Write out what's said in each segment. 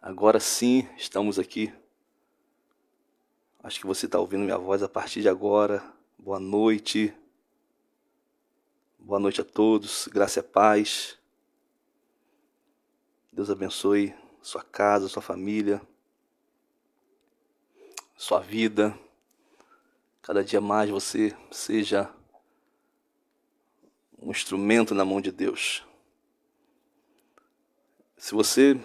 Agora sim, estamos aqui. Acho que você está ouvindo minha voz a partir de agora. Boa noite. Boa noite a todos. Graça e paz. Deus abençoe sua casa, sua família, sua vida. Cada dia mais você seja um instrumento na mão de Deus. Se você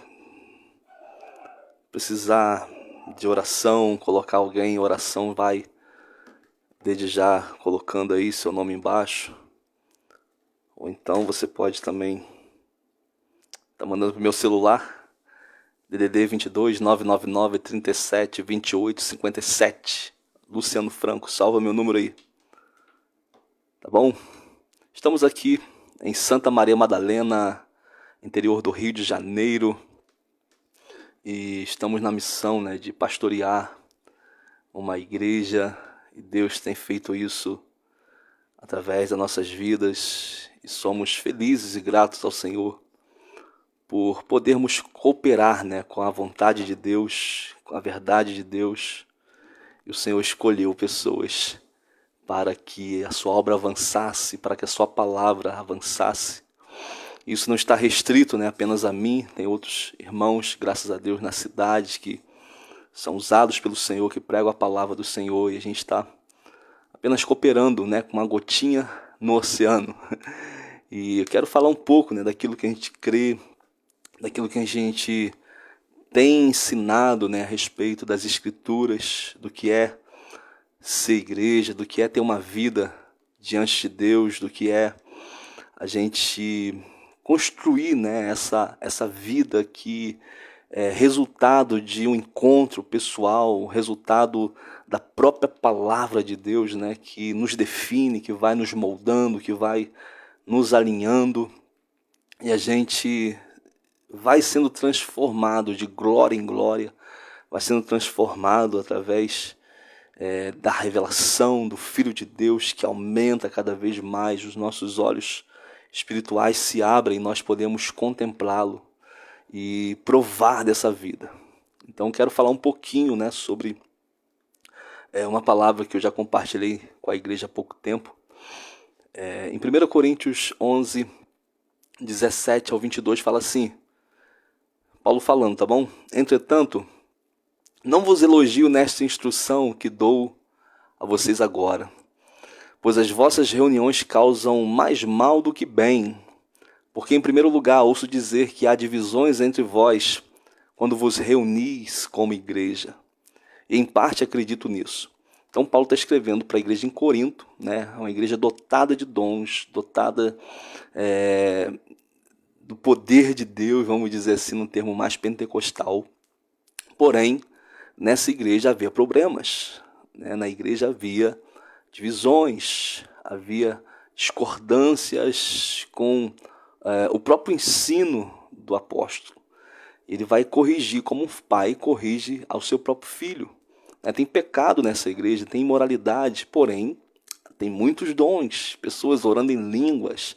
precisar de oração, colocar alguém em oração, vai desde já colocando aí seu nome embaixo. Ou então você pode também estar mandando pro meu celular, DDD 22 999 37 28 57. Luciano Franco, salva meu número aí. Tá bom? Estamos aqui em Santa Maria Madalena, interior do Rio de Janeiro. E estamos na missão, de pastorear uma igreja. E Deus tem feito isso através das nossas vidas. E somos felizes e gratos ao Senhor por podermos cooperar, com a vontade de Deus, com a verdade de Deus. E o Senhor escolheu pessoas para que a sua obra avançasse, para que a sua palavra avançasse. Isso não está restrito, apenas a mim. Tem outros irmãos, graças a Deus, na cidade que são usados pelo Senhor, que pregam a palavra do Senhor. E a gente está apenas cooperando, com uma gotinha no oceano. E eu quero falar um pouco, daquilo que a gente crê, daquilo que a gente tem ensinado, a respeito das Escrituras, do que é ser igreja, do que é ter uma vida diante de Deus, do que é a gente construir, essa vida que é resultado de um encontro pessoal, resultado da própria palavra de Deus, que nos define, que vai nos moldando, que vai nos alinhando, e a gente vai sendo transformado de glória em glória, vai sendo transformado através da revelação do Filho de Deus, que aumenta cada vez mais. Os nossos olhos espirituais se abrem e nós podemos contemplá-lo e provar dessa vida. Então quero falar um pouquinho sobre uma palavra que eu já compartilhei com a igreja há pouco tempo. Em 1 Coríntios 11, 17 ao 22 fala assim, Paulo falando, tá bom? Entretanto, não vos elogio nesta instrução que dou a vocês agora, pois as vossas reuniões causam mais mal do que bem. Porque, em primeiro lugar, ouço dizer que há divisões entre vós quando vos reunis como igreja. E, em parte, acredito nisso. Então, Paulo está escrevendo para a igreja em Corinto, uma igreja dotada de dons, dotada do poder de Deus, vamos dizer assim, num termo mais pentecostal. Porém, nessa igreja havia problemas. Na igreja havia divisões, havia discordâncias com o próprio ensino do apóstolo. Ele vai corrigir como um pai corrige ao seu próprio filho. Tem pecado nessa igreja, tem imoralidade, porém tem muitos dons, pessoas orando em línguas,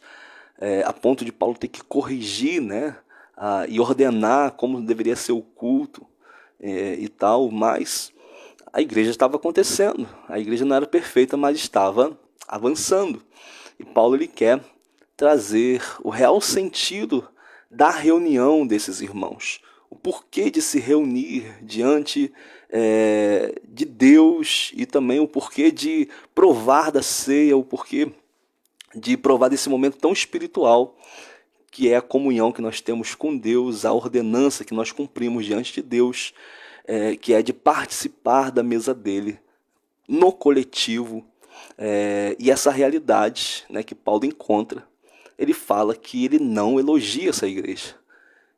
a ponto de Paulo ter que corrigir, e ordenar como deveria ser o culto e tal, mas a igreja estava acontecendo, a igreja não era perfeita, mas estava avançando. E Paulo ele quer trazer o real sentido da reunião desses irmãos, o porquê de se reunir diante de Deus e também o porquê de provar da ceia, o porquê de provar desse momento tão espiritual que é a comunhão que nós temos com Deus, a ordenança que nós cumprimos diante de Deus, que é de participar da mesa dele no coletivo, e essa realidade que Paulo encontra. Ele fala que ele não elogia essa igreja,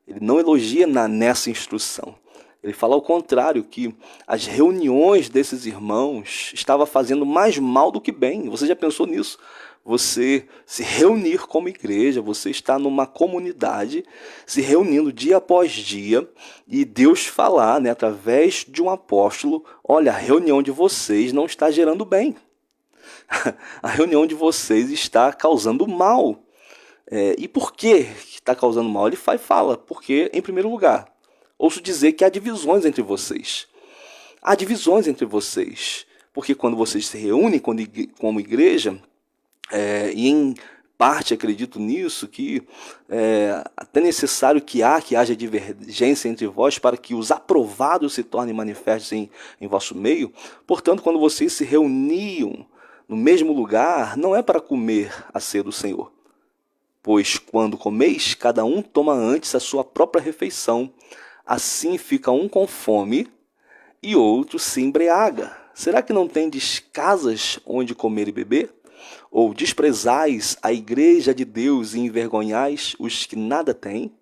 ele não elogia nessa instrução. Ele fala ao contrário, que as reuniões desses irmãos estavam fazendo mais mal do que bem. Você já pensou nisso? Você se reunir como igreja, você está numa comunidade, se reunindo dia após dia, e Deus falar, através de um apóstolo, olha, a reunião de vocês não está gerando bem. A reunião de vocês está causando mal. E por que está causando mal? Ele fala, porque, em primeiro lugar, Ouço dizer que há divisões entre vocês. Há divisões entre vocês, porque quando vocês se reúnem como igreja, e em parte acredito nisso, que é até necessário que haja divergência entre vós para que os aprovados se tornem manifestos em vosso meio. Portanto, quando vocês se reuniam no mesmo lugar, não é para comer a ceia do Senhor. Pois quando comeis, cada um toma antes a sua própria refeição. Assim fica um com fome e outro se embriaga. Será que não tendes casas onde comer e beber? Ou desprezais a igreja de Deus e envergonhais os que nada têm?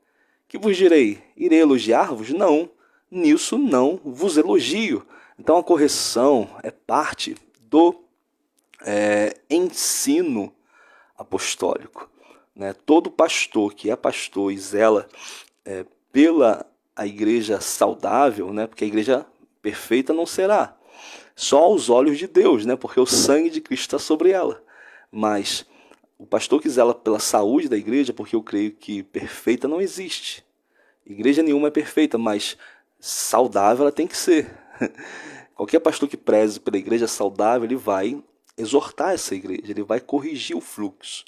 Que vos direi? Irei elogiar-vos? Não, nisso não vos elogio. Então a correção é parte do ensino apostólico. Né? Todo pastor que é pastor e zela pela a igreja saudável, né? Porque a igreja perfeita não será, só aos olhos de Deus, né? Porque o sangue de Cristo está sobre ela. Mas o pastor que zela pela saúde da igreja, porque eu creio que perfeita não existe. Igreja nenhuma é perfeita, mas saudável ela tem que ser. Qualquer pastor que preze pela igreja saudável, ele vai exortar essa igreja, ele vai corrigir o fluxo.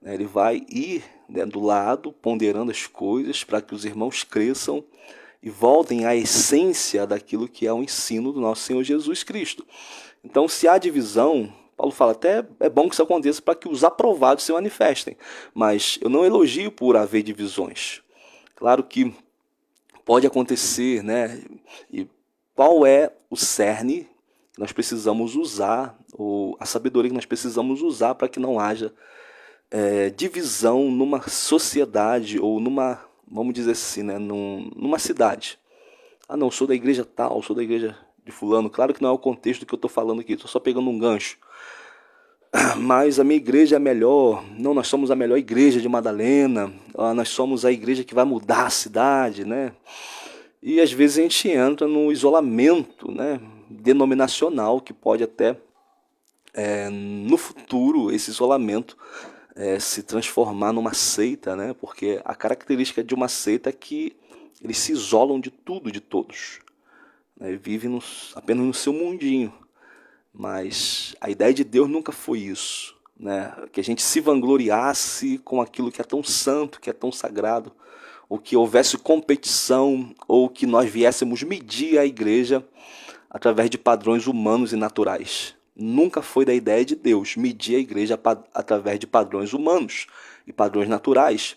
Ele vai ir, né, do lado, ponderando as coisas para que os irmãos cresçam e voltem à essência daquilo que é o ensino do nosso Senhor Jesus Cristo. Então, se há divisão, Paulo fala, até é bom que isso aconteça para que os aprovados se manifestem, mas eu não elogio por haver divisões. Claro que pode acontecer, né? E qual é o cerne que nós precisamos usar, ou a sabedoria que nós precisamos usar para que não haja divisão numa sociedade ou numa, vamos dizer assim, né, numa cidade. Ah, não, sou da igreja tal, sou da igreja de fulano. Claro que não é o contexto que eu estou falando aqui, estou só pegando um gancho. Mas a minha igreja é a melhor. Não, nós somos a melhor igreja de Madalena. Nós somos a igreja que vai mudar a cidade, né? E às vezes a gente entra no isolamento, né, denominacional, que pode até, no futuro, esse isolamento se transformar numa seita, né? Porque a característica de uma seita é que eles se isolam de tudo, de todos, né? Vivem apenas no seu mundinho. Mas a ideia de Deus nunca foi isso, né? Que a gente se vangloriasse com aquilo que é tão santo, que é tão sagrado, ou que houvesse competição, ou que nós viéssemos medir a igreja através de padrões humanos e naturais. Nunca foi da ideia de Deus medir a igreja através de padrões humanos e padrões naturais.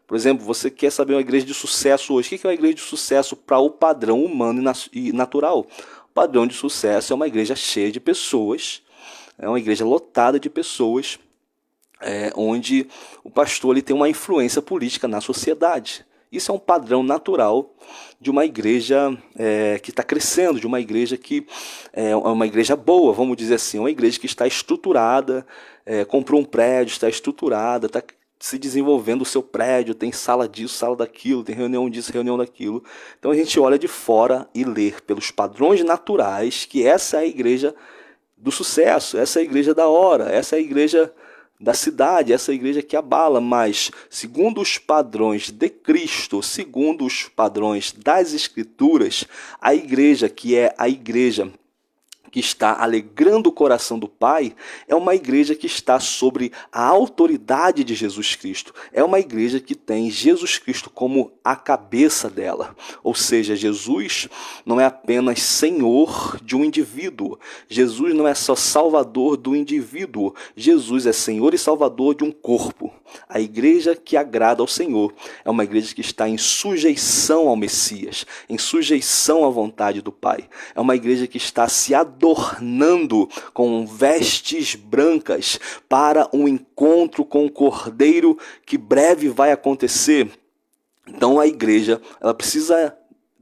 Por exemplo, você quer saber uma igreja de sucesso hoje. O que é uma igreja de sucesso para o padrão humano e natural? O padrão de sucesso é uma igreja cheia de pessoas, é uma igreja lotada de pessoas, onde o pastor ele tem uma influência política na sociedade. Isso é um padrão natural de uma igreja que está crescendo, de uma igreja que é uma igreja boa, vamos dizer assim, uma igreja que está estruturada, comprou um prédio, está estruturada, está se desenvolvendo o seu prédio, tem sala disso, sala daquilo, tem reunião disso, reunião daquilo. Então a gente olha de fora e lê pelos padrões naturais que essa é a igreja do sucesso, essa é a igreja da hora, essa é a igreja da cidade, essa igreja que abala, mas segundo os padrões de Cristo, segundo os padrões das Escrituras, a igreja que é a igreja que está alegrando o coração do Pai, é uma igreja que está sobre a autoridade de Jesus Cristo. É uma igreja que tem Jesus Cristo como a cabeça dela. Ou seja, Jesus não é apenas Senhor de um indivíduo. Jesus não é só Salvador do indivíduo. Jesus é Senhor e Salvador de um corpo. A igreja que agrada ao Senhor é uma igreja que está em sujeição ao Messias, em sujeição à vontade do Pai. É uma igreja que está se adornando com vestes brancas para um encontro com o Cordeiro que breve vai acontecer. Então a igreja ela precisa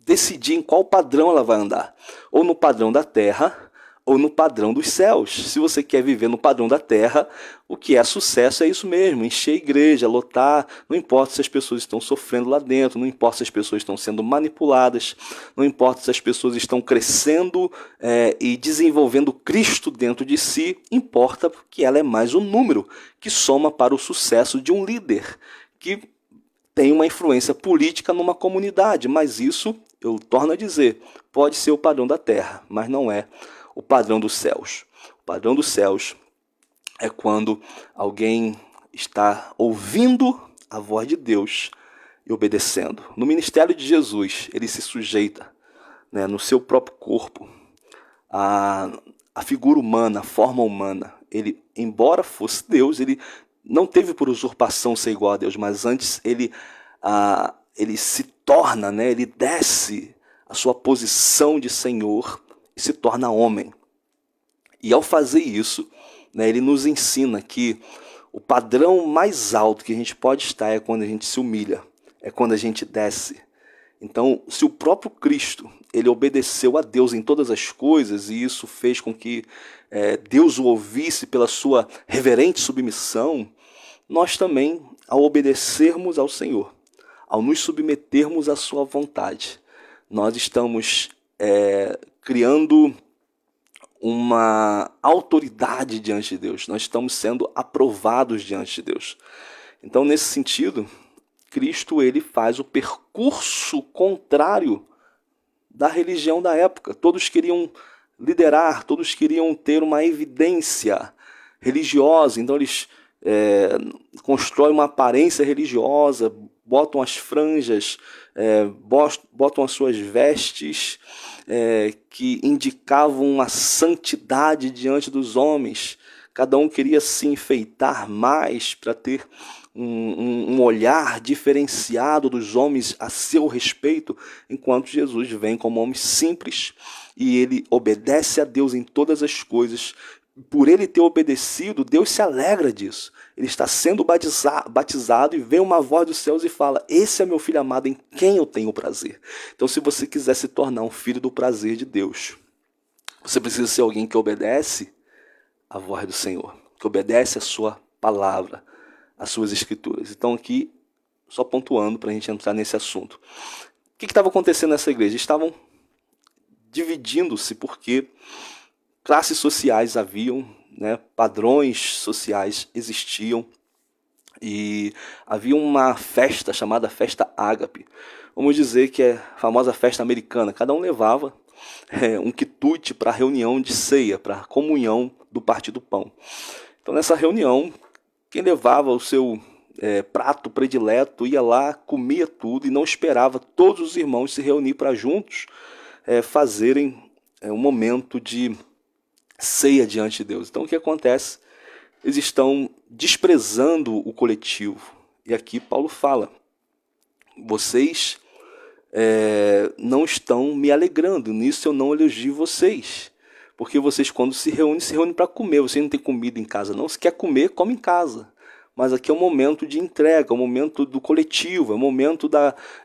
decidir em qual padrão ela vai andar, ou no padrão da terra, ou no padrão dos céus. Se você quer viver no padrão da terra, o que é sucesso é isso mesmo, encher a igreja, lotar, não importa se as pessoas estão sofrendo lá dentro, não importa se as pessoas estão sendo manipuladas, não importa se as pessoas estão crescendo e desenvolvendo Cristo dentro de si, importa que ela é mais um número que soma para o sucesso de um líder, que tem uma influência política numa comunidade, mas isso eu torno a dizer, pode ser o padrão da terra, mas não é o padrão dos céus. O padrão dos céus é quando alguém está ouvindo a voz de Deus e obedecendo. No ministério de Jesus, ele se sujeita, né, no seu próprio corpo a figura humana, a forma humana. Ele, embora fosse Deus, ele não teve por usurpação ser igual a Deus, mas antes ele se torna, né, ele desce a sua posição de Senhor e se torna homem. E ao fazer isso, né, ele nos ensina que o padrão mais alto que a gente pode estar é quando a gente se humilha, é quando a gente desce. Então, se o próprio Cristo ele obedeceu a Deus em todas as coisas, e isso fez com que Deus o ouvisse pela sua reverente submissão, nós também, ao obedecermos ao Senhor, ao nos submetermos à sua vontade, nós estamos criando uma autoridade diante de Deus, nós estamos sendo aprovados diante de Deus. Então, nesse sentido, Cristo ele faz o percurso contrário da religião da época. Todos queriam liderar, todos queriam ter uma evidência religiosa, então eles constroem uma aparência religiosa, botam as franjas, botam as suas vestes que indicavam uma santidade diante dos homens. Cada um queria se enfeitar mais para ter um olhar diferenciado dos homens a seu respeito, enquanto Jesus vem como homem simples e ele obedece a Deus em todas as coisas. Por ele ter obedecido, Deus se alegra disso. Ele está sendo batizado e vem uma voz dos céus e fala: esse é meu filho amado em quem eu tenho prazer. Então, se você quiser se tornar um filho do prazer de Deus, você precisa ser alguém que obedece a voz do Senhor, que obedece a sua palavra, as suas escrituras. Então aqui, só pontuando para a gente entrar nesse assunto. O que estava acontecendo nessa igreja? Estavam dividindo-se porque classes sociais haviam, né, padrões sociais existiam, e havia uma festa chamada Festa Ágape. Vamos dizer que é a famosa festa americana. Cada um levava um quitute para a reunião de ceia, para a comunhão do partir do pão. Então nessa reunião, quem levava o seu prato predileto ia lá, comia tudo e não esperava todos os irmãos se reunir para juntos fazerem um momento de ceia diante de Deus. Então o que acontece? Eles estão desprezando o coletivo. E aqui Paulo fala: vocês não estão me alegrando, nisso eu não elogio vocês. Porque vocês, quando se reúnem para comer. Vocês não têm comida em casa, não. Se quer comer, come em casa. Mas aqui é um momento de entrega, é um momento do coletivo, é um momento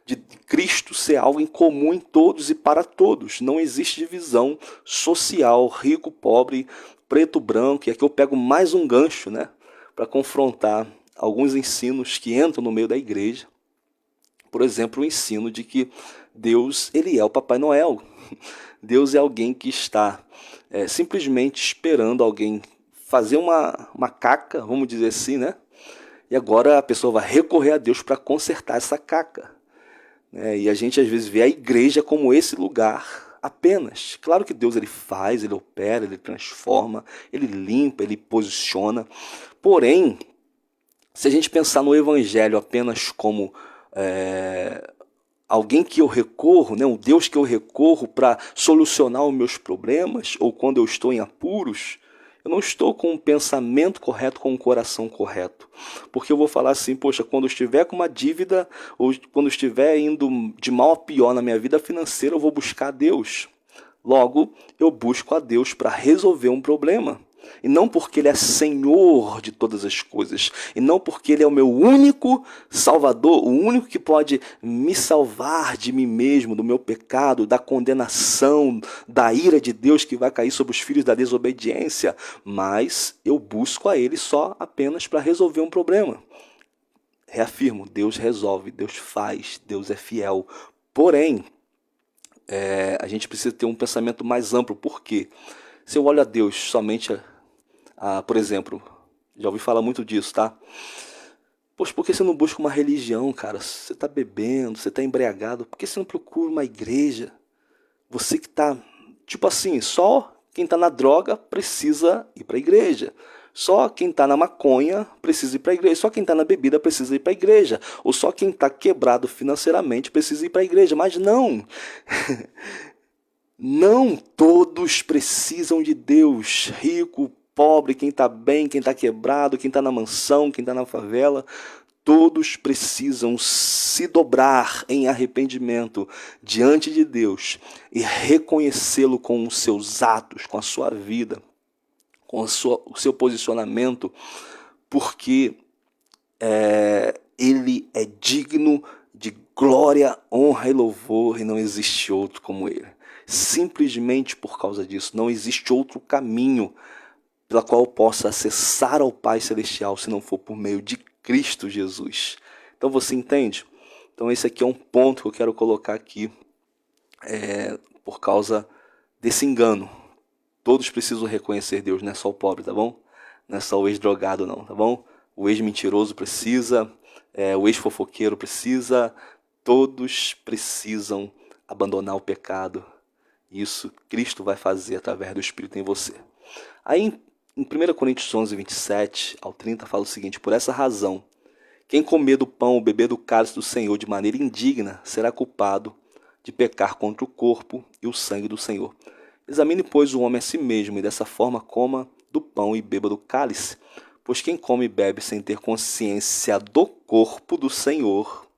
de Cristo ser algo em comum em todos e para todos. Não existe divisão social, rico, pobre, preto, branco. E aqui eu pego mais um gancho, né, para confrontar alguns ensinos que entram no meio da igreja. Por exemplo, o ensino de que Deus ele é o Papai Noel. Deus é alguém que está simplesmente esperando alguém fazer uma caca, vamos dizer assim, né? E agora a pessoa vai recorrer a Deus para consertar essa caca. E a gente às vezes vê a igreja como esse lugar apenas. Claro que Deus ele faz, ele opera, ele transforma, ele limpa, ele posiciona. Porém, se a gente pensar no evangelho apenas como alguém que eu recorro, né, um Deus que eu recorro para solucionar os meus problemas, ou quando eu estou em apuros, eu não estou com um pensamento correto, com um coração correto. Porque eu vou falar assim: poxa, quando eu estiver com uma dívida, ou quando eu estiver indo de mal a pior na minha vida financeira, eu vou buscar a Deus. Logo, eu busco a Deus para resolver um problema. E não porque Ele é Senhor de todas as coisas. E não porque Ele é o meu único Salvador, o único que pode me salvar de mim mesmo, do meu pecado, da condenação, da ira de Deus que vai cair sobre os filhos da desobediência. Mas eu busco a Ele só apenas para resolver um problema. Reafirmo, Deus resolve, Deus faz, Deus é fiel. Porém, a gente precisa ter um pensamento mais amplo. Por quê? Se eu olho a Deus somente, por exemplo, já ouvi falar muito disso, tá? Poxa, por que você não busca uma religião, cara? Você está bebendo, você está embriagado, por que você não procura uma igreja? Você que está, tipo assim, só quem está na droga precisa ir para a igreja. Só quem está na maconha precisa ir para a igreja. Só quem está na bebida precisa ir para a igreja. Ou só quem está quebrado financeiramente precisa ir para a igreja. Mas não. Não todos precisam de Deus. Rico, pobre, quem está bem, quem está quebrado, quem está na mansão, quem está na favela. Todos precisam se dobrar em arrependimento diante de Deus e reconhecê-lo com os seus atos, com a sua vida, com o seu posicionamento, porque Ele é digno de glória, honra e louvor e não existe outro como Ele. Simplesmente por causa disso, não existe outro caminho pela qual eu possa acessar ao Pai Celestial se não for por meio de Cristo Jesus. Então você entende? Então esse aqui é um ponto que eu quero colocar aqui por causa desse engano. Todos precisam reconhecer Deus, não é só o pobre, tá bom? Não é só o ex-drogado não, tá bom? O ex-mentiroso precisa, o ex-fofoqueiro precisa, todos precisam abandonar o pecado. Isso Cristo vai fazer através do Espírito em você. Aí em 1 Coríntios 11, 27 ao 30 fala o seguinte: por essa razão, quem comer do pão ou beber do cálice do Senhor de maneira indigna será culpado de pecar contra o corpo e o sangue do Senhor. Examine, pois, o homem a si mesmo, e dessa forma coma do pão e beba do cálice. Pois quem come e bebe sem ter consciência do corpo do Senhor,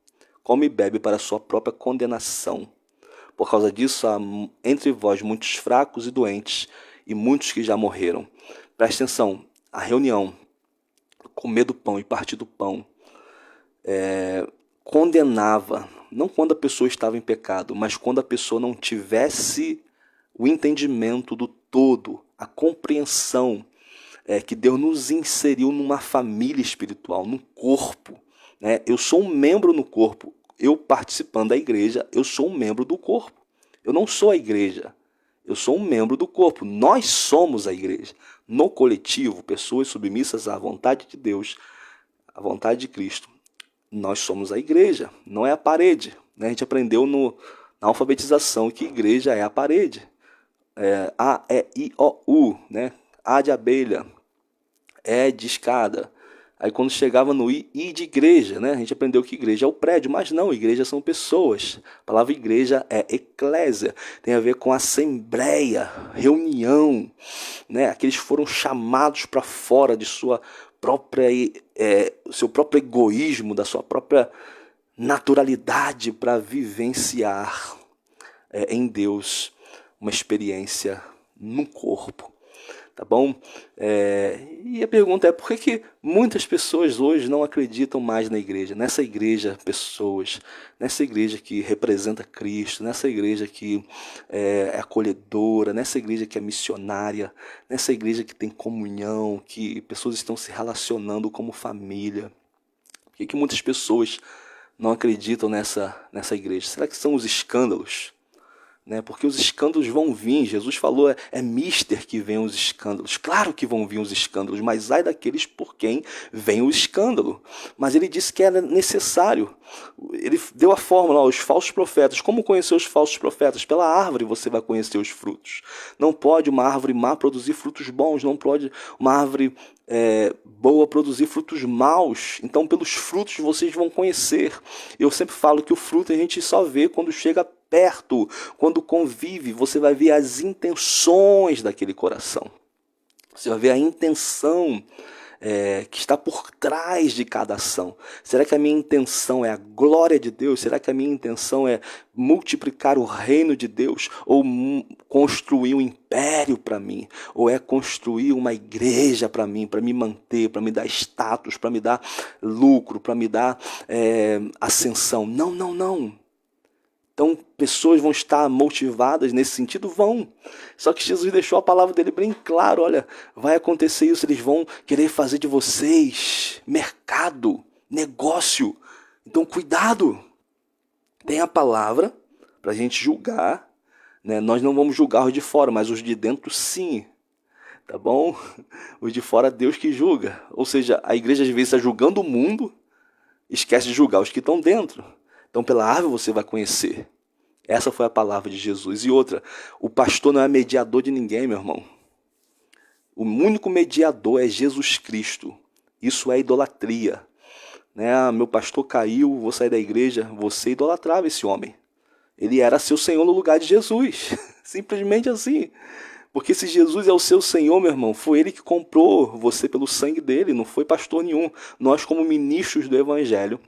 come e bebe para a sua própria condenação. Por causa disso, há entre vós muitos fracos e doentes, e muitos que já morreram. Preste atenção, a reunião, comer do pão e partir do pão, condenava, não quando a pessoa estava em pecado, mas quando a pessoa não tivesse o entendimento do todo, a compreensão que Deus nos inseriu numa família espiritual, num corpo. Né? Eu sou um membro no corpo. Eu participando da igreja, eu sou um membro do corpo. Eu não sou a igreja. Eu sou um membro do corpo. Nós somos a igreja. No coletivo, pessoas submissas à vontade de Deus, à vontade de Cristo. Nós somos a igreja, não é a parede. Né? A gente aprendeu na alfabetização que igreja é a parede. A, E, I, O, U. Né? A de abelha, E de escada. Aí quando chegava no I de igreja, né? A gente aprendeu que igreja é o prédio, mas não, igreja são pessoas. A palavra igreja é eclésia, tem a ver com assembleia, reunião, né? Aqueles foram chamados para fora de sua própria, seu próprio egoísmo, da sua própria naturalidade para vivenciar em Deus uma experiência no corpo. Tá bom? E a pergunta é: por que muitas pessoas hoje não acreditam mais na igreja? Nessa igreja, pessoas, nessa igreja que representa Cristo, nessa igreja que é acolhedora, nessa igreja que é missionária, nessa igreja que tem comunhão, que pessoas estão se relacionando como família. Por que muitas pessoas não acreditam nessa igreja? Será que são os escândalos? Né? Porque os escândalos vão vir. Jesus falou, é mister que vem os escândalos. Claro que vão vir os escândalos, mas ai daqueles por quem vem o escândalo. Mas ele disse que era necessário. Ele deu a fórmula, os falsos profetas. Como conhecer os falsos profetas? Pela árvore você vai conhecer os frutos. Não pode uma árvore má produzir frutos bons, não pode uma árvore boa produzir frutos maus. Então pelos frutos vocês vão conhecer. Eu sempre falo que o fruto a gente só vê quando chega perto, quando convive, você vai ver as intenções daquele coração. Você vai ver a intenção que está por trás de cada ação. Será que a minha intenção é a glória de Deus? Será que a minha intenção é multiplicar o reino de Deus? Ou construir um império para mim? Ou é construir uma igreja para mim, para me manter, para me dar status, para me dar lucro, para me dar ascensão? Não, não, não. Então, pessoas vão estar motivadas nesse sentido? Vão. Só que Jesus deixou a palavra dele bem claro. Olha, vai acontecer isso. Eles vão querer fazer de vocês mercado, negócio. Então, cuidado. Tem a palavra para a gente julgar. Né? Nós não vamos julgar os de fora, mas os de dentro sim. Tá bom? Os de fora, Deus que julga. Ou seja, a igreja às vezes está julgando o mundo, Esquece de julgar os que estão dentro. Então pela árvore você vai conhecer. Essa foi a palavra de Jesus. E outra, o pastor não é mediador de ninguém, meu irmão. O único mediador é Jesus Cristo. Isso é idolatria. Né? Ah, meu pastor caiu, vou sair da igreja. Você idolatrava esse homem. Ele era seu Senhor no lugar de Jesus. Simplesmente assim. Porque se Jesus é o seu Senhor, meu irmão, foi Ele que comprou você pelo sangue dele, não foi pastor nenhum. Nós, como ministros do Evangelho,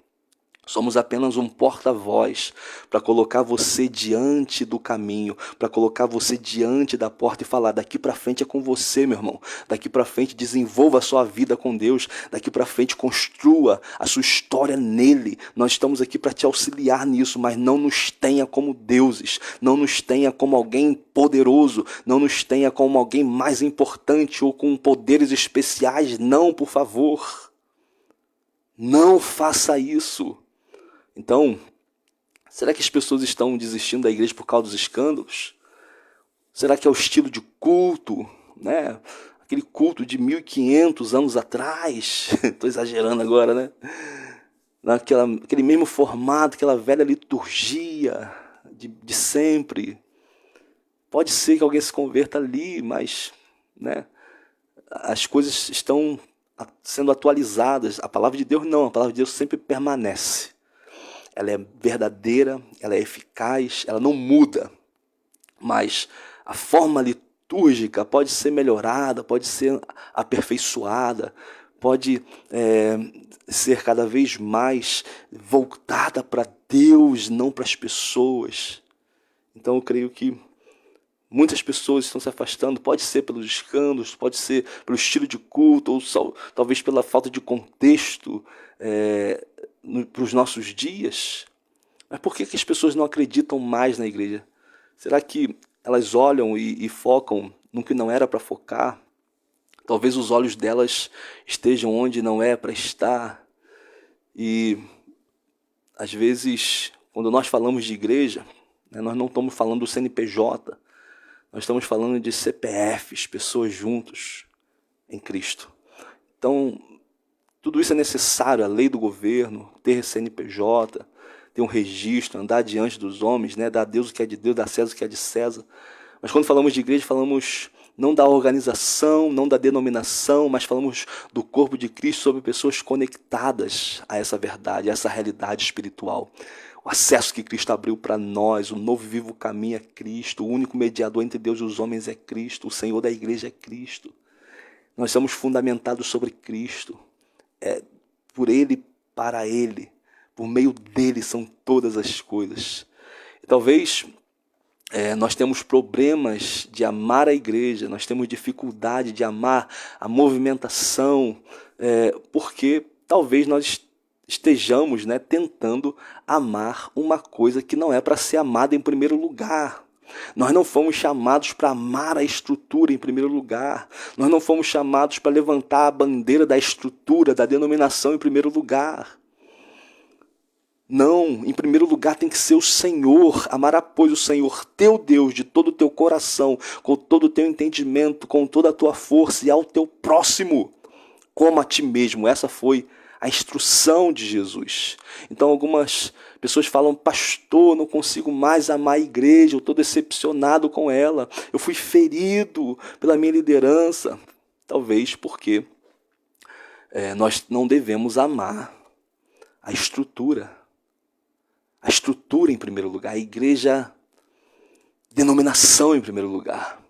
somos apenas um porta-voz para colocar você diante do caminho, para colocar você diante da porta e falar: daqui para frente é com você, meu irmão. Daqui para frente desenvolva a sua vida com Deus. Daqui para frente construa a sua história nele. Nós estamos aqui para te auxiliar nisso, mas não nos tenha como deuses, não nos tenha como alguém poderoso, não nos tenha como alguém mais importante ou com poderes especiais. Não, por favor. Não faça isso. Então, será que as pessoas estão desistindo da igreja por causa dos escândalos? Será que é o estilo de culto, né? Aquele culto de 1500 anos atrás? Estou exagerando agora, né? Aquele mesmo formato, aquela velha liturgia de sempre. Pode ser que alguém se converta ali, mas, né, as coisas estão sendo atualizadas. A palavra de Deus não, a palavra de Deus sempre permanece. Ela é verdadeira, ela é eficaz, ela não muda. Mas a forma litúrgica pode ser melhorada, pode ser aperfeiçoada, pode ser cada vez mais voltada para Deus, não para as pessoas. Então eu creio que muitas pessoas estão se afastando, pode ser pelos escândalos, pode ser pelo estilo de culto, ou talvez pela falta de contexto para os nossos dias. Mas por que as pessoas não acreditam mais na igreja? Será que elas olham e focam no que não era para focar? Talvez os olhos delas estejam onde não é para estar. E às vezes, quando nós falamos de igreja, né, nós não estamos falando do CNPJ, nós estamos falando de CPFs, pessoas juntos em Cristo. Então, tudo isso é necessário, a lei do governo, ter CNPJ, ter um registro, andar diante dos homens, né? Dar a Deus o que é de Deus, dar a César o que é de César. Mas quando falamos de igreja, falamos não da organização, não da denominação, mas falamos do corpo de Cristo sobre pessoas conectadas a essa verdade, a essa realidade espiritual. O acesso que Cristo abriu para nós, o novo e vivo caminho é Cristo, o único mediador entre Deus e os homens é Cristo, o Senhor da igreja é Cristo. Nós somos fundamentados sobre Cristo. Por Ele, para Ele, por meio dele são todas as coisas. E talvez nós temos problemas de amar a igreja, nós temos dificuldade de amar a movimentação, porque talvez nós estejamos, né, tentando amar uma coisa que não é para ser amada em primeiro lugar. Nós não fomos chamados para amar a estrutura em primeiro lugar. Nós não fomos chamados para levantar a bandeira da estrutura, da denominação em primeiro lugar. Não, em primeiro lugar tem que ser o Senhor. Amará, pois, o Senhor teu Deus de todo o teu coração, com todo o teu entendimento, com toda a tua força, e ao teu próximo como a ti mesmo. Essa foi a instrução de Jesus. Então algumas pessoas falam: pastor, não consigo mais amar a igreja, eu estou decepcionado com ela, eu fui ferido pela minha liderança. Talvez porque nós não devemos amar a estrutura em primeiro lugar, a igreja, denominação em primeiro lugar.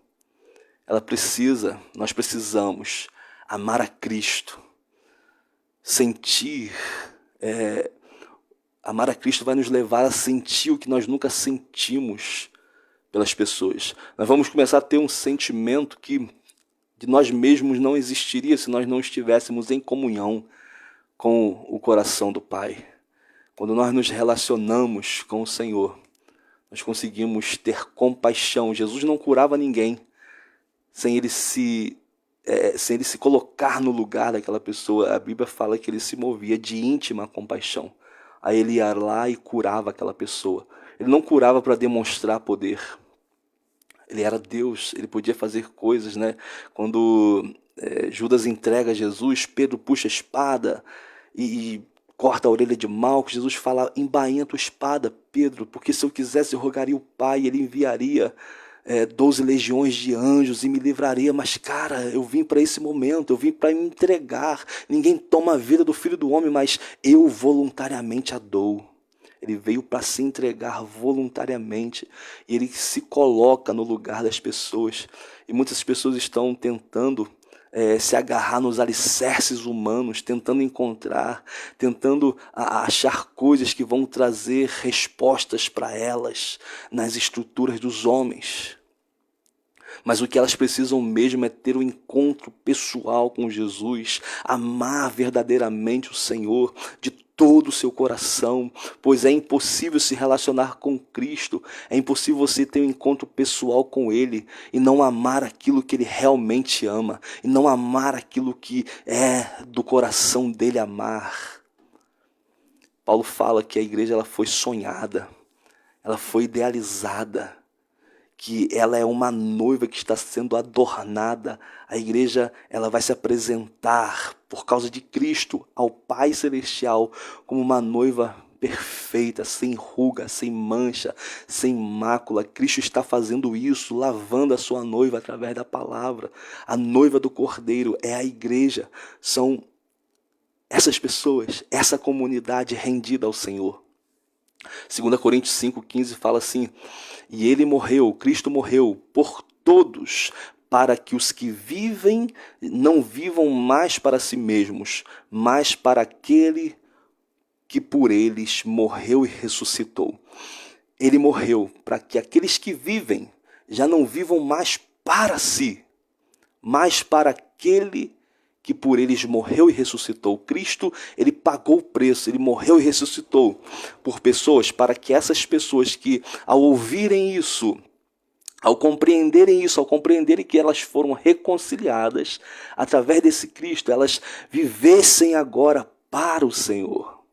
Nós precisamos amar a Cristo, sentir, amar a Cristo vai nos levar a sentir o que nós nunca sentimos pelas pessoas. Nós vamos começar a ter um sentimento que de nós mesmos não existiria se nós não estivéssemos em comunhão com o coração do Pai. Quando nós nos relacionamos com o Senhor, nós conseguimos ter compaixão. Jesus não curava ninguém sem ele se colocar no lugar daquela pessoa. A Bíblia fala que ele se movia de íntima compaixão. Aí ele ia lá e curava aquela pessoa. Ele não curava para demonstrar poder. Ele era Deus, ele podia fazer coisas, né? Quando Judas entrega Jesus, Pedro puxa a espada e corta a orelha de Malco. Jesus fala, embainha tua espada, Pedro, porque se eu quisesse rogaria o Pai, ele enviaria 12 legiões de anjos e me livraria. Mas cara, eu vim para esse momento, eu vim para me entregar. Ninguém toma a vida do Filho do Homem, mas eu voluntariamente a dou. Ele veio para se entregar voluntariamente e ele se coloca no lugar das pessoas. E muitas pessoas estão tentando se agarrar nos alicerces humanos, tentando encontrar, tentando achar coisas que vão trazer respostas para elas nas estruturas dos homens. Mas o que elas precisam mesmo é ter um encontro pessoal com Jesus, amar verdadeiramente o Senhor de todo o seu coração, pois é impossível se relacionar com Cristo, é impossível você ter um encontro pessoal com Ele e não amar aquilo que Ele realmente ama, e não amar aquilo que é do coração dele amar. Paulo fala que a igreja ela foi sonhada, ela foi idealizada, que ela é uma noiva que está sendo adornada. A igreja ela vai se apresentar por causa de Cristo ao Pai Celestial como uma noiva perfeita, sem ruga, sem mancha, sem mácula. Cristo está fazendo isso, lavando a sua noiva através da palavra. A noiva do Cordeiro é a igreja, são essas pessoas, essa comunidade rendida ao Senhor. 2 Coríntios 5,15 fala assim, e ele morreu, Cristo morreu por todos, para que os que vivem não vivam mais para si mesmos, mas para aquele que por eles morreu e ressuscitou. Ele morreu para que aqueles que vivem já não vivam mais para si, mas para aquele que por eles morreu e ressuscitou. Cristo, ele pagou o preço, ele morreu e ressuscitou por pessoas, para que essas pessoas que ao ouvirem isso, ao compreenderem isso, ao compreenderem que elas foram reconciliadas através desse Cristo, elas vivessem agora para o Senhor.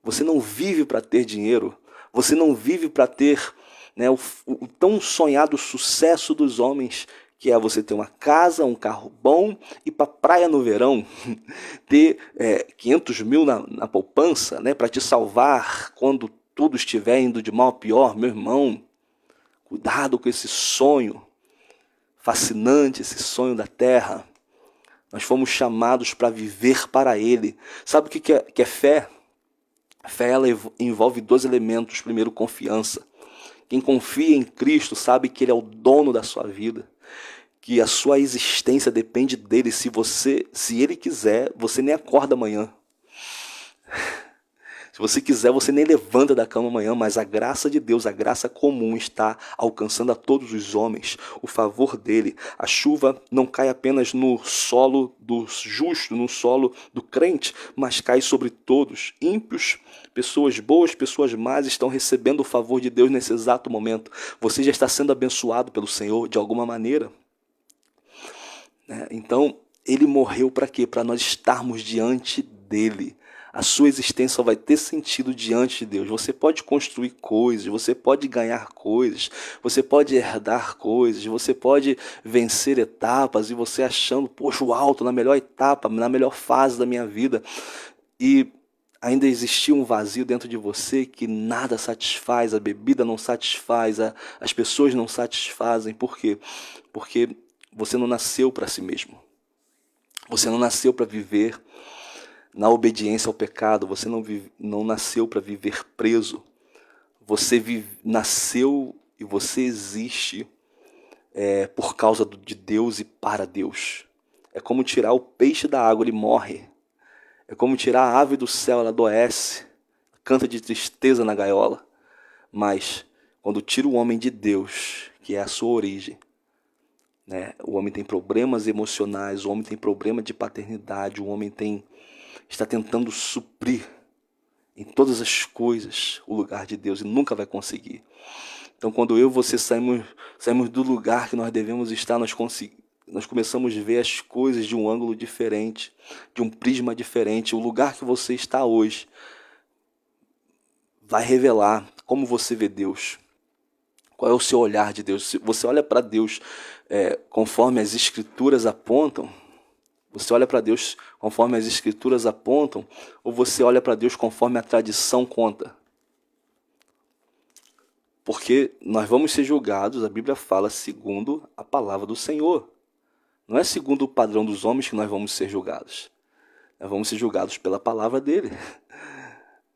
Você não vive para ter dinheiro, você não vive para ter o tão sonhado sucesso dos homens, que é você ter uma casa, um carro bom, ir para a praia no verão, ter 500 mil na poupança, para te salvar quando tudo estiver indo de mal a pior. Meu irmão, cuidado com esse sonho fascinante, esse sonho da terra. Nós fomos chamados para viver para Ele. Sabe o que é fé? Fé ela envolve 2 elementos. Primeiro, confiança. Quem confia em Cristo sabe que Ele é o dono da sua vida, que a sua existência depende dele. Se Ele quiser, você nem acorda amanhã. Se você quiser, você nem levanta da cama amanhã, mas a graça de Deus, a graça comum está alcançando a todos os homens, o favor dele. A chuva não cai apenas no solo do justo, no solo do crente, mas cai sobre todos. Ímpios, pessoas boas, pessoas más estão recebendo o favor de Deus nesse exato momento. Você já está sendo abençoado pelo Senhor de alguma maneira. Então, ele morreu para quê? Para nós estarmos diante dele. A sua existência só vai ter sentido diante de Deus. Você pode construir coisas, você pode ganhar coisas, você pode herdar coisas, você pode vencer etapas e você achando, poxa, o alto, na melhor etapa, na melhor fase da minha vida. E ainda existia um vazio dentro de você que nada satisfaz, a bebida não satisfaz, as pessoas não satisfazem. Por quê? Porque você não nasceu para si mesmo. Você não nasceu para viver na obediência ao pecado. Você não nasceu para viver preso. Você nasceu e você existe por causa de Deus e para Deus. É como tirar o peixe da água, ele morre. É como tirar a ave do céu, ela adoece, canta de tristeza na gaiola. Mas quando tira o homem de Deus, que é a sua origem, o homem tem problemas emocionais, o homem tem problema de paternidade, o homem está tentando suprir em todas as coisas o lugar de Deus e nunca vai conseguir. Então, quando eu e você saímos do lugar que nós devemos estar, nós começamos a ver as coisas de um ângulo diferente, de um prisma diferente. O lugar que você está hoje vai revelar como você vê Deus. Qual é o seu olhar de Deus? Se você olha para Deus conforme as Escrituras apontam, Você olha para Deus conforme as Escrituras apontam, ou você olha para Deus conforme a tradição conta? Porque nós vamos ser julgados, a Bíblia fala, segundo a palavra do Senhor. Não é segundo o padrão dos homens que nós vamos ser julgados. Nós vamos ser julgados pela palavra dele.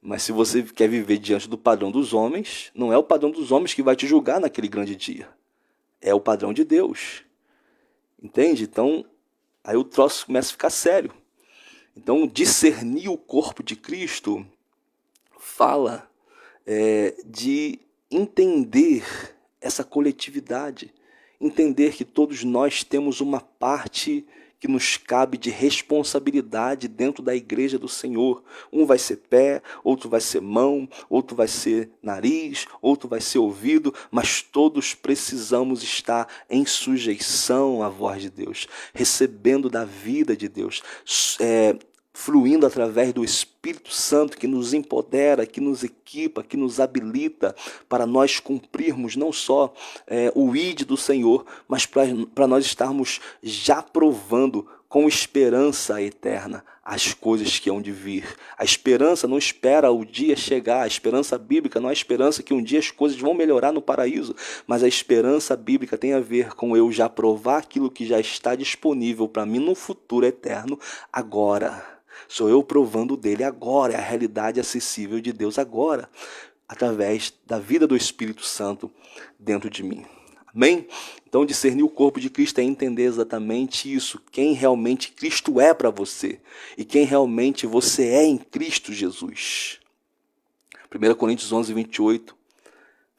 Mas se você quer viver diante do padrão dos homens, não é o padrão dos homens que vai te julgar naquele grande dia. É o padrão de Deus. Entende? Então, aí o troço começa a ficar sério. Então, discernir o corpo de Cristo fala de entender essa coletividade. Entender que todos nós temos uma parte que nos cabe de responsabilidade dentro da igreja do Senhor. Um vai ser pé, outro vai ser mão, outro vai ser nariz, outro vai ser ouvido, mas todos precisamos estar em sujeição à voz de Deus, recebendo da vida de Deus, fluindo através do Espírito Santo que nos empodera, que nos equipa, que nos habilita para nós cumprirmos não só o ID do Senhor, mas para nós estarmos já provando com esperança eterna as coisas que hão de vir. A esperança não espera o dia chegar, a esperança bíblica não é a esperança que um dia as coisas vão melhorar no paraíso, mas a esperança bíblica tem a ver com eu já provar aquilo que já está disponível para mim no futuro eterno, agora. Sou eu provando dele agora, é a realidade acessível de Deus agora, através da vida do Espírito Santo dentro de mim. Amém? Então, discernir o corpo de Cristo é entender exatamente isso, quem realmente Cristo é para você e quem realmente você é em Cristo Jesus. 1 Coríntios 11, 28,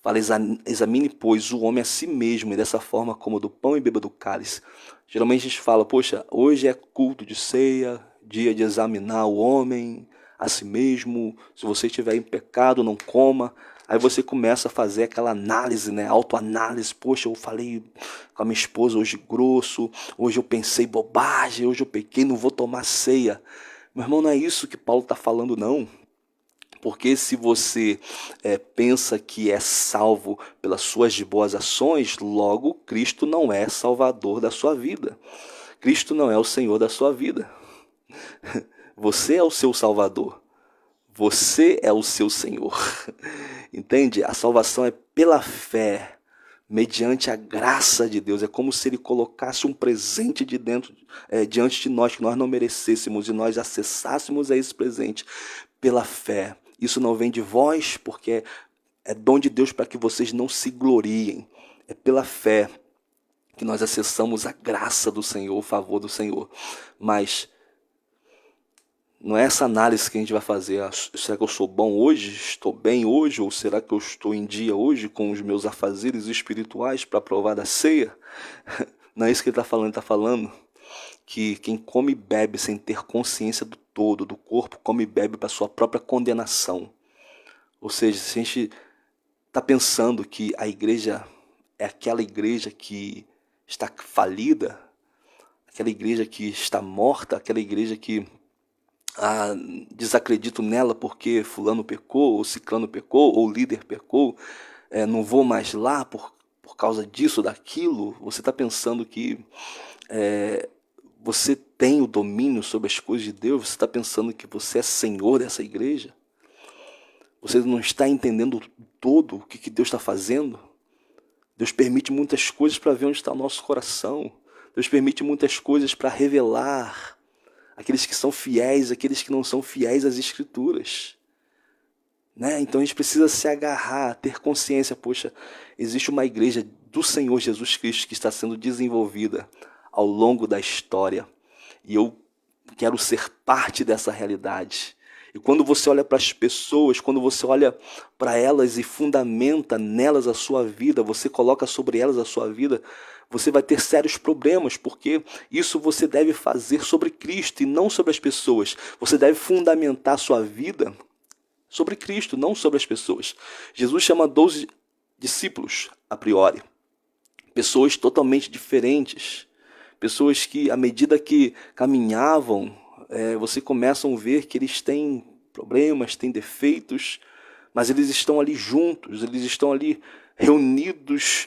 fala, examine, pois, o homem a si mesmo, e dessa forma como do pão e beba do cálice. Geralmente a gente fala, poxa, hoje é culto de ceia, dia de examinar o homem a si mesmo, se você estiver em pecado, não coma. Aí você começa a fazer aquela análise, autoanálise. Poxa, eu falei com a minha esposa hoje grosso, hoje eu pensei bobagem, hoje eu pequei, não vou tomar ceia. Meu irmão, não é isso que Paulo está falando, não. Porque se você pensa que é salvo pelas suas boas ações, logo Cristo não é salvador da sua vida. Cristo não é o Senhor da sua vida. Você é o seu Salvador. Você é o seu Senhor. Entende? A salvação é pela fé, mediante a graça de Deus. É como se Ele colocasse um presente diante de nós que nós não merecêssemos e nós acessássemos a esse presente pela fé. Isso não vem de vós, porque é dom de Deus para que vocês não se gloriem. É pela fé que nós acessamos a graça do Senhor, o favor do Senhor. Mas não é essa análise que a gente vai fazer. Será que eu sou bom hoje? Estou bem hoje? Ou será que eu estou em dia hoje com os meus afazeres espirituais para provar da ceia? Não é isso que ele está falando. Ele está falando que quem come e bebe sem ter consciência do todo, do corpo, come e bebe para sua própria condenação. Ou seja, se a gente está pensando que a igreja é aquela igreja que está falida, aquela igreja que está morta, aquela igreja que desacredito nela porque fulano pecou, ou ciclano pecou, ou líder pecou, não vou mais lá por causa disso, daquilo. Você está pensando que você tem o domínio sobre as coisas de Deus? Você está pensando que você é senhor dessa igreja? Você não está entendendo todo o que Deus está fazendo? Deus permite muitas coisas para ver onde está o nosso coração. Deus permite muitas coisas para revelar aqueles que são fiéis, aqueles que não são fiéis às Escrituras. Então a gente precisa se agarrar, ter consciência, poxa, existe uma igreja do Senhor Jesus Cristo que está sendo desenvolvida ao longo da história. E eu quero ser parte dessa realidade. E quando você olha para as pessoas, quando você olha para elas e fundamenta nelas a sua vida, você coloca sobre elas a sua vida, você vai ter sérios problemas, porque isso você deve fazer sobre Cristo e não sobre as pessoas. Você deve fundamentar a sua vida sobre Cristo, não sobre as pessoas. Jesus chama 12 discípulos, a priori. Pessoas totalmente diferentes. Pessoas que, à medida que caminhavam, você começa a ver que eles têm problemas, têm defeitos, mas eles estão ali juntos, eles estão ali reunidos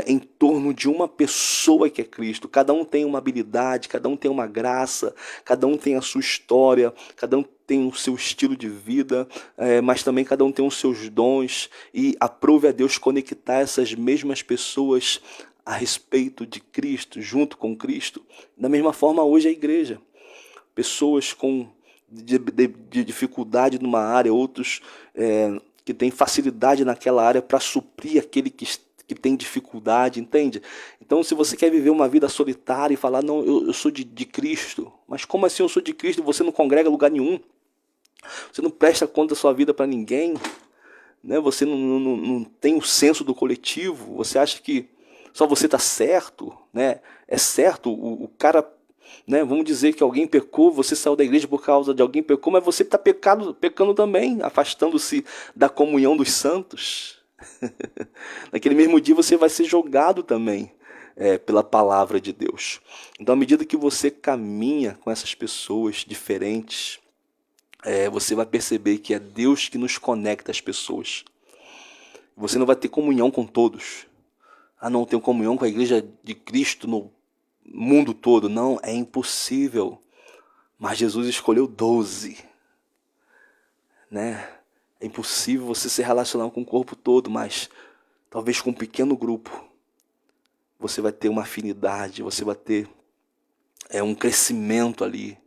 em torno de uma pessoa que é Cristo. Cada um tem uma habilidade, cada um tem uma graça, cada um tem a sua história, cada um tem o seu estilo de vida, mas também cada um tem os seus dons, e aprove a Deus conectar essas mesmas pessoas a respeito de Cristo, junto com Cristo. Da mesma forma, hoje a igreja. Pessoas com de dificuldade numa área, outros que têm facilidade naquela área para suprir aquele que tem dificuldade, entende? Então, se você quer viver uma vida solitária e falar, não, eu sou de Cristo, mas como assim eu sou de Cristo e você não congrega em lugar nenhum? Você não presta conta da sua vida para ninguém, né? Você não tem o senso do coletivo, você acha que só você está certo, né? É certo, o cara, né? Vamos dizer que alguém pecou, você saiu da igreja por causa de alguém pecou, mas você está pecando também, afastando-se da comunhão dos santos. Naquele mesmo dia você vai ser julgado também pela palavra de Deus. Então, à medida que você caminha com essas pessoas diferentes, você vai perceber que é Deus que nos conecta às pessoas. Você não vai ter comunhão com todos. Não tenho comunhão com a igreja de Cristo no mundo todo. Não, é impossível. Mas Jesus escolheu 12. Né? É impossível você se relacionar com o corpo todo, mas talvez com um pequeno grupo você vai ter uma afinidade, você vai ter um crescimento ali.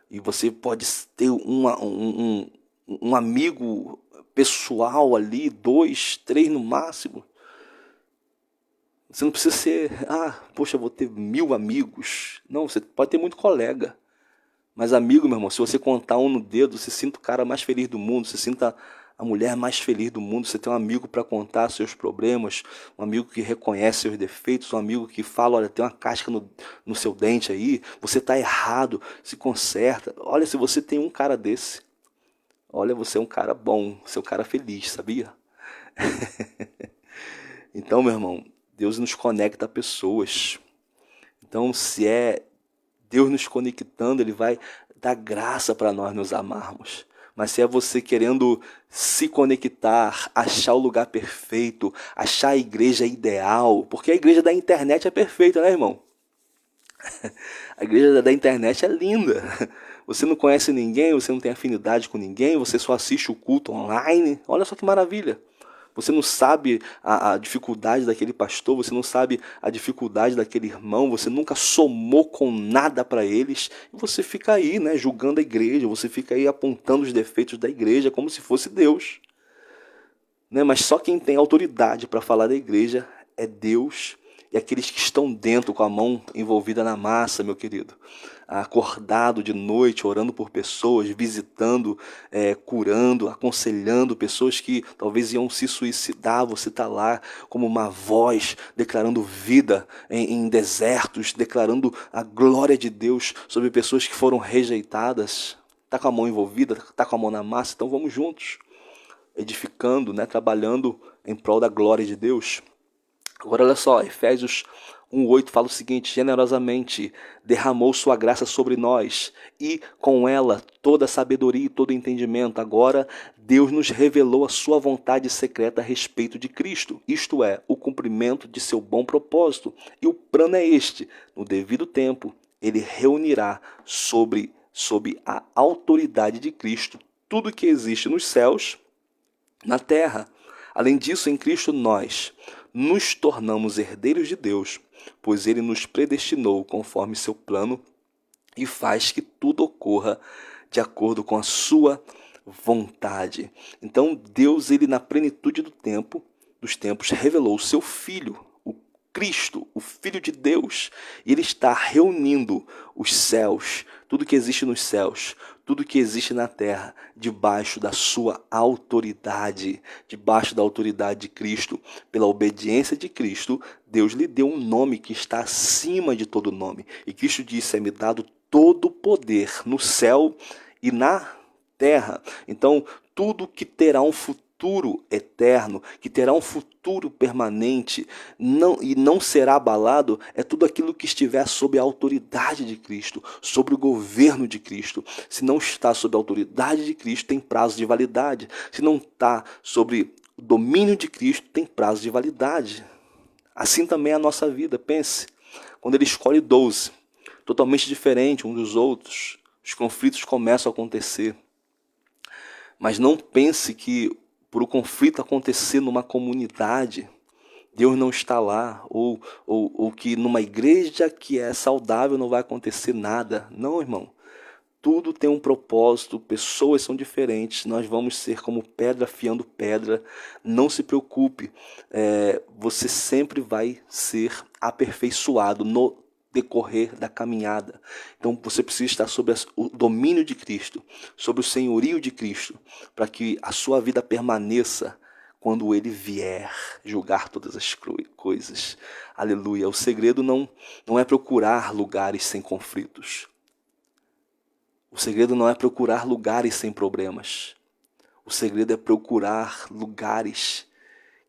E você pode ter um amigo pessoal ali, 2, 3 no máximo. Você não precisa ser, poxa, vou ter 1000 amigos. Não, você pode ter muito colega. Mas amigo, meu irmão, se você contar um no dedo, você sinta o cara mais feliz do mundo, você sinta a mulher mais feliz do mundo, você tem um amigo para contar seus problemas, um amigo que reconhece seus defeitos, um amigo que fala, olha, tem uma casca no seu dente aí, você está errado, se conserta. Olha, se você tem um cara desse, olha, você é um cara bom, você é um cara feliz, sabia? Então, meu irmão, Deus nos conecta a pessoas. Então, se é Deus nos conectando, Ele vai dar graça para nós nos amarmos. Mas se é você querendo se conectar, achar o lugar perfeito, achar a igreja ideal, porque a igreja da internet é perfeita, né, irmão? A igreja da internet é linda. Você não conhece ninguém, você não tem afinidade com ninguém, você só assiste o culto online. Olha só que maravilha. Você não sabe a dificuldade daquele pastor, você não sabe a dificuldade daquele irmão, você nunca somou com nada para eles, e você fica aí, né, julgando a igreja, você fica aí apontando os defeitos da igreja como se fosse Deus. Né? Mas só quem tem autoridade para falar da igreja é Deus e aqueles que estão dentro com a mão envolvida na massa, meu querido. Acordado de noite, orando por pessoas, visitando, curando, aconselhando pessoas que talvez iam se suicidar. Você está lá como uma voz, declarando vida em desertos, declarando a glória de Deus sobre pessoas que foram rejeitadas. Está com a mão envolvida, está com a mão na massa, então vamos juntos, edificando, né, trabalhando em prol da glória de Deus. Agora olha só, Efésios 1:8 fala o seguinte: generosamente derramou sua graça sobre nós, e com ela toda a sabedoria e todo entendimento. Agora Deus nos revelou a sua vontade secreta a respeito de Cristo, isto é, o cumprimento de seu bom propósito. E o plano é este: no devido tempo, Ele reunirá sob a autoridade de Cristo tudo que existe nos céus, na terra. Além disso, em Cristo nós nos tornamos herdeiros de Deus, pois Ele nos predestinou conforme seu plano e faz que tudo ocorra de acordo com a sua vontade. Então Deus, Ele na plenitude dos tempos, revelou o seu Filho, o Cristo, o Filho de Deus, e Ele está reunindo os céus, tudo que existe nos céus, tudo que existe na terra, debaixo da sua autoridade, debaixo da autoridade de Cristo. Pela obediência de Cristo, Deus lhe deu um nome que está acima de todo nome. E Cristo disse: é-me dado todo o poder no céu e na terra. Então, tudo que terá um futuro futuro eterno, que terá um futuro permanente e não será abalado, é tudo aquilo que estiver sob a autoridade de Cristo, sobre o governo de Cristo. Se não está sob a autoridade de Cristo, tem prazo de validade. Se não está sobre o domínio de Cristo, tem prazo de validade. Assim também é a nossa vida, pense. Quando ele escolhe 12, totalmente diferente uns dos outros, os conflitos começam a acontecer. Mas não pense que por o conflito acontecer numa comunidade, Deus não está lá, ou que numa igreja que é saudável não vai acontecer nada. Não, irmão. Tudo tem um propósito, pessoas são diferentes, nós vamos ser como pedra afiando pedra. Não se preocupe, você sempre vai ser aperfeiçoado no decorrer da caminhada. Então você precisa estar sob o domínio de Cristo, sob o senhorio de Cristo, para que a sua vida permaneça quando Ele vier julgar todas as coisas. Aleluia. O segredo não é procurar lugares sem conflitos. O segredo não é procurar lugares sem problemas. O segredo é procurar lugares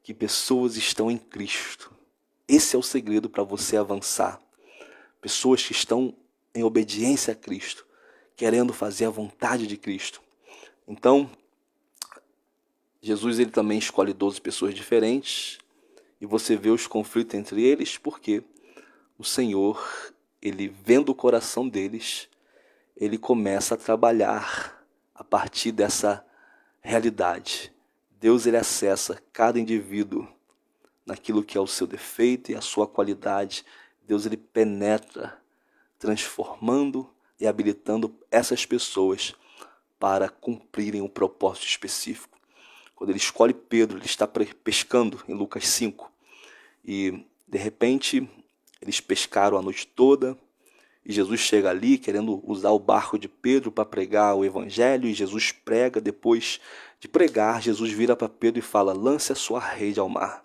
que pessoas estão em Cristo. Esse é o segredo para você avançar. Pessoas que estão em obediência a Cristo, querendo fazer a vontade de Cristo. Então, Jesus ele também escolhe 12 pessoas diferentes e você vê os conflitos entre eles, porque o Senhor, ele vendo o coração deles, ele começa a trabalhar a partir dessa realidade. Deus ele acessa cada indivíduo naquilo que é o seu defeito e a sua qualidade. Deus ele penetra, transformando e habilitando essas pessoas para cumprirem um propósito específico. Quando ele escolhe Pedro, ele está pescando em Lucas 5. E de repente eles pescaram a noite toda. E Jesus chega ali querendo usar o barco de Pedro para pregar o evangelho. E Jesus prega. Depois de pregar, Jesus vira para Pedro e fala: lance a sua rede ao mar.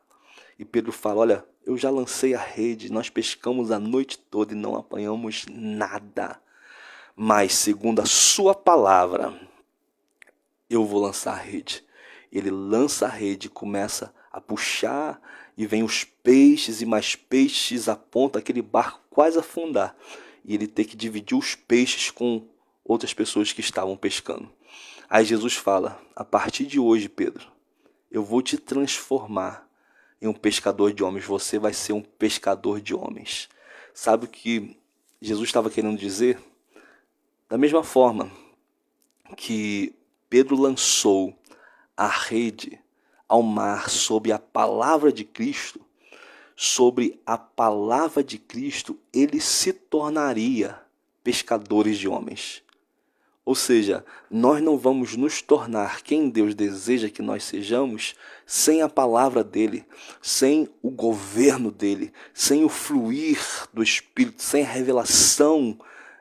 E Pedro fala: olha, eu já lancei a rede, nós pescamos a noite toda e não apanhamos nada. Mas segundo a sua palavra, eu vou lançar a rede. Ele lança a rede, começa a puxar e vem os peixes e mais peixes, a ponto aquele barco quase afundar. E ele ter que dividir os peixes com outras pessoas que estavam pescando. Aí Jesus fala: a partir de hoje, Pedro, eu vou te transformar em um pescador de homens. Você vai ser um pescador de homens. Sabe o que Jesus estava querendo dizer? Da mesma forma que Pedro lançou a rede ao mar sob a palavra de Cristo, sobre a palavra de Cristo, ele se tornaria pescadores de homens. Ou seja, nós não vamos nos tornar quem Deus deseja que nós sejamos sem a palavra dele, sem o governo dele, sem o fluir do Espírito, sem a revelação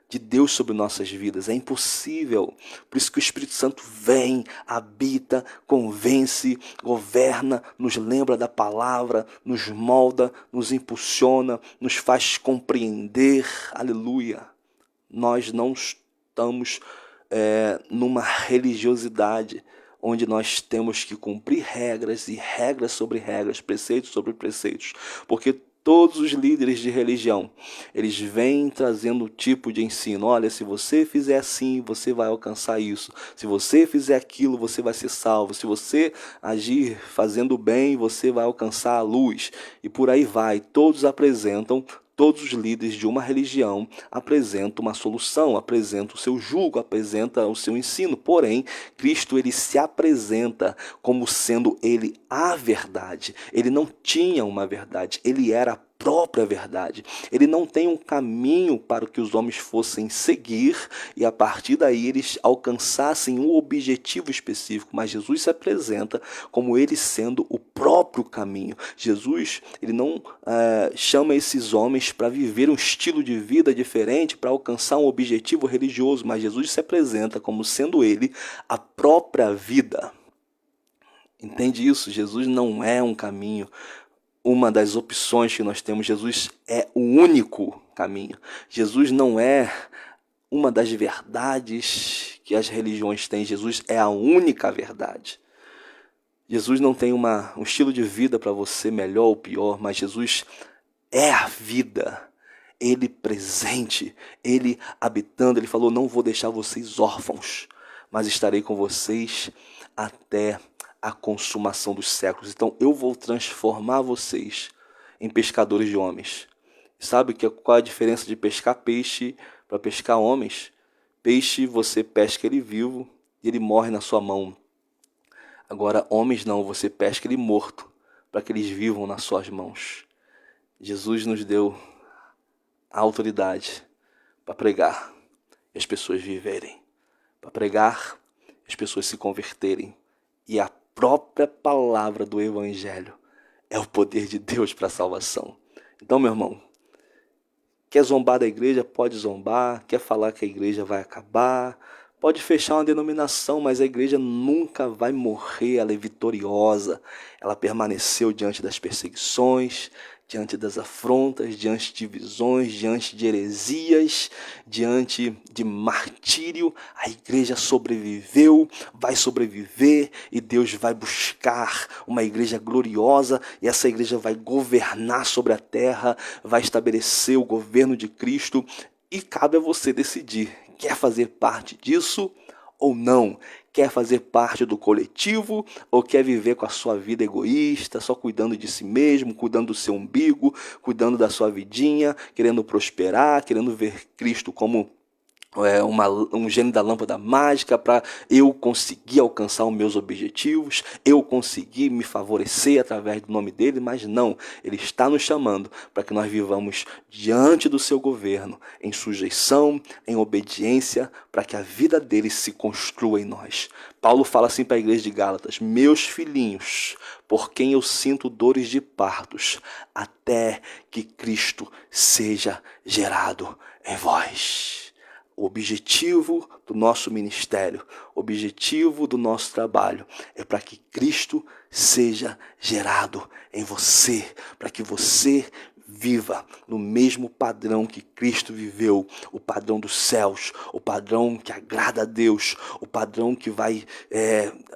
de Deus sobre nossas vidas. É impossível. Por isso que o Espírito Santo vem, habita, convence, governa, nos lembra da palavra, nos molda, nos impulsiona, nos faz compreender. Aleluia. Nós não estamos numa religiosidade onde nós temos que cumprir regras e regras sobre regras, preceitos sobre preceitos, porque todos os líderes de religião, eles vêm trazendo um tipo de ensino: olha, se você fizer assim, você vai alcançar isso, se você fizer aquilo, você vai ser salvo, se você agir fazendo bem, você vai alcançar a luz, e por aí vai. Todos os líderes de uma religião apresentam uma solução, apresentam o seu jugo, apresentam o seu ensino. Porém, Cristo ele se apresenta como sendo ele a verdade. Ele não tinha uma verdade, ele era a própria verdade. Ele não tem um caminho para que os homens fossem seguir e a partir daí eles alcançassem um objetivo específico, mas Jesus se apresenta como ele sendo o próprio caminho. Jesus ele não chama esses homens para viver um estilo de vida diferente, para alcançar um objetivo religioso, mas Jesus se apresenta como sendo ele a própria vida. Entende isso? Jesus não é um caminho, uma das opções que nós temos. Jesus é o único caminho. Jesus não é uma das verdades que as religiões têm. Jesus é a única verdade. Jesus não tem um estilo de vida para você melhor ou pior, mas Jesus é a vida. Ele presente, Ele habitando. Ele falou, não vou deixar vocês órfãos, mas estarei com vocês até a consumação dos séculos. Então eu vou transformar vocês em pescadores de homens. Sabe qual é a diferença de pescar peixe para pescar homens? Peixe você pesca ele vivo e ele morre na sua mão. Agora homens não, você pesca ele morto para que eles vivam nas suas mãos. Jesus nos deu a autoridade para pregar e as pessoas viverem, para pregar e as pessoas se converterem. E a própria palavra do Evangelho é o poder de Deus para a salvação. Então, meu irmão, quer zombar da igreja? Pode zombar. Quer falar que a igreja vai acabar? Pode fechar uma denominação, mas a igreja nunca vai morrer, ela é vitoriosa. Ela permaneceu diante das perseguições, diante das afrontas, diante de visões, diante de heresias, diante de martírio. A igreja sobreviveu, vai sobreviver e Deus vai buscar uma igreja gloriosa e essa igreja vai governar sobre a terra, vai estabelecer o governo de Cristo e cabe a você decidir. Quer fazer parte disso ou não? Quer fazer parte do coletivo ou quer viver com a sua vida egoísta, só cuidando de si mesmo, cuidando do seu umbigo, cuidando da sua vidinha, querendo prosperar, querendo ver Cristo como um gênio da lâmpada mágica para eu conseguir alcançar os meus objetivos, eu conseguir me favorecer através do nome dele, mas não, ele está nos chamando para que nós vivamos diante do seu governo, em sujeição, em obediência, para que a vida dele se construa em nós. Paulo fala assim para a igreja de Gálatas, meus filhinhos, por quem eu sinto dores de partos, até que Cristo seja gerado em vós. O objetivo do nosso ministério, o objetivo do nosso trabalho é para que Cristo seja gerado em você, para que você viva no mesmo padrão que Cristo viveu, o padrão dos céus, o padrão que agrada a Deus, o padrão que vai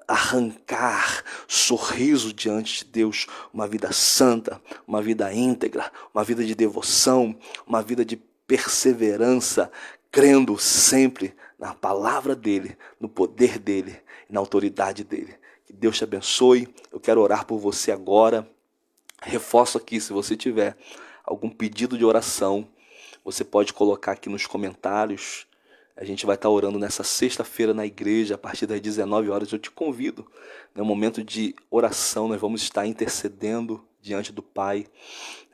arrancar sorriso diante de Deus, uma vida santa, uma vida íntegra, uma vida de devoção, uma vida de perseverança, crendo sempre na palavra dele, no poder dele, na autoridade dele. Que Deus te abençoe. Eu quero orar por você agora. Reforço aqui, se você tiver algum pedido de oração, você pode colocar aqui nos comentários. A gente vai estar orando nessa sexta-feira na igreja, a partir das 19 horas. Eu te convido. No momento de oração, nós vamos estar intercedendo diante do Pai.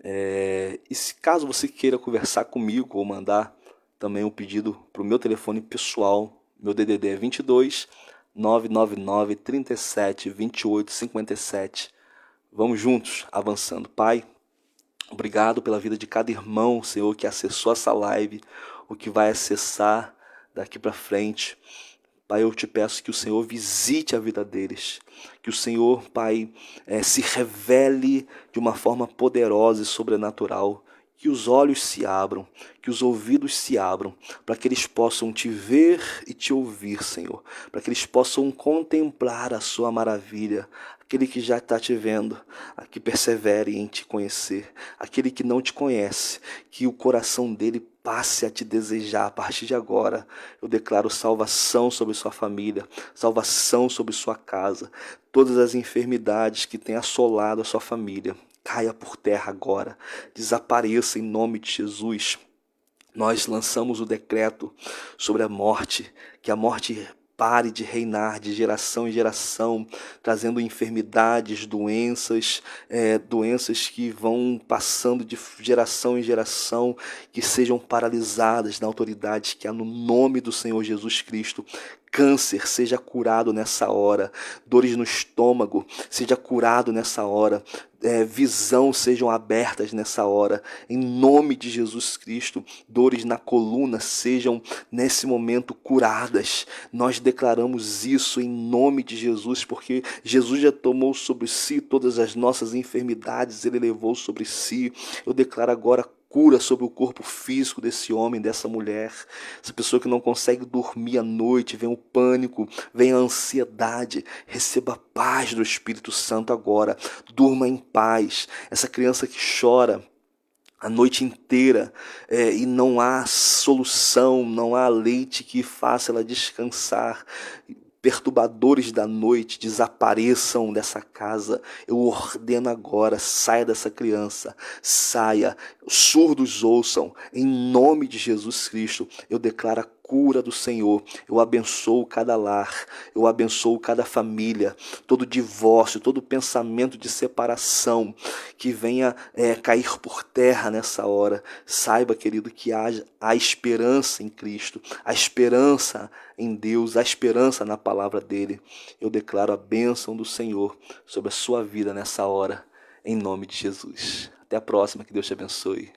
E se caso você queira conversar comigo ou mandar também um pedido para o meu telefone pessoal, meu DDD é 22 999 37 28 57. Vamos juntos, avançando. Pai, obrigado pela vida de cada irmão, Senhor, que acessou essa live, o que vai acessar daqui para frente. Pai, eu te peço que o Senhor visite a vida deles, que o Senhor, Pai, se revele de uma forma poderosa e sobrenatural, que os olhos se abram, que os ouvidos se abram, para que eles possam te ver e te ouvir, Senhor, para que eles possam contemplar a sua maravilha. Aquele que já está te vendo, que persevere em te conhecer. Aquele que não te conhece, que o coração dele passe a te desejar a partir de agora. Eu declaro salvação sobre sua família, salvação sobre sua casa. Todas as enfermidades que têm assolado a sua família, caia por terra agora, desapareça em nome de Jesus. Nós lançamos o decreto sobre a morte, que a morte pare de reinar de geração em geração, trazendo enfermidades, doenças que vão passando de geração em geração, que sejam paralisadas na autoridade que há no nome do Senhor Jesus Cristo. Câncer seja curado nessa hora, dores no estômago seja curado nessa hora, visão sejam abertas nessa hora, em nome de Jesus Cristo. Dores na coluna sejam nesse momento curadas. Nós declaramos isso em nome de Jesus, porque Jesus já tomou sobre si todas as nossas enfermidades, ele levou sobre si. Eu declaro agora cura sobre o corpo físico desse homem, dessa mulher. Essa pessoa que não consegue dormir à noite, vem o pânico, vem a ansiedade. Receba a paz do Espírito Santo agora. Durma em paz. Essa criança que chora a noite inteira e não há solução, não há leite que faça ela descansar. Perturbadores da noite desapareçam dessa casa. Eu ordeno agora, saia dessa criança, saia, surdos ouçam, em nome de Jesus Cristo. Eu declaro a cura do Senhor. Eu abençoo cada lar, eu abençoo cada família, todo divórcio, todo pensamento de separação que venha cair por terra nessa hora. Saiba, querido, que há esperança em Cristo, há esperança em Deus, há esperança na palavra dele. Eu declaro a bênção do Senhor sobre a sua vida nessa hora, em nome de Jesus. Até a próxima, que Deus te abençoe.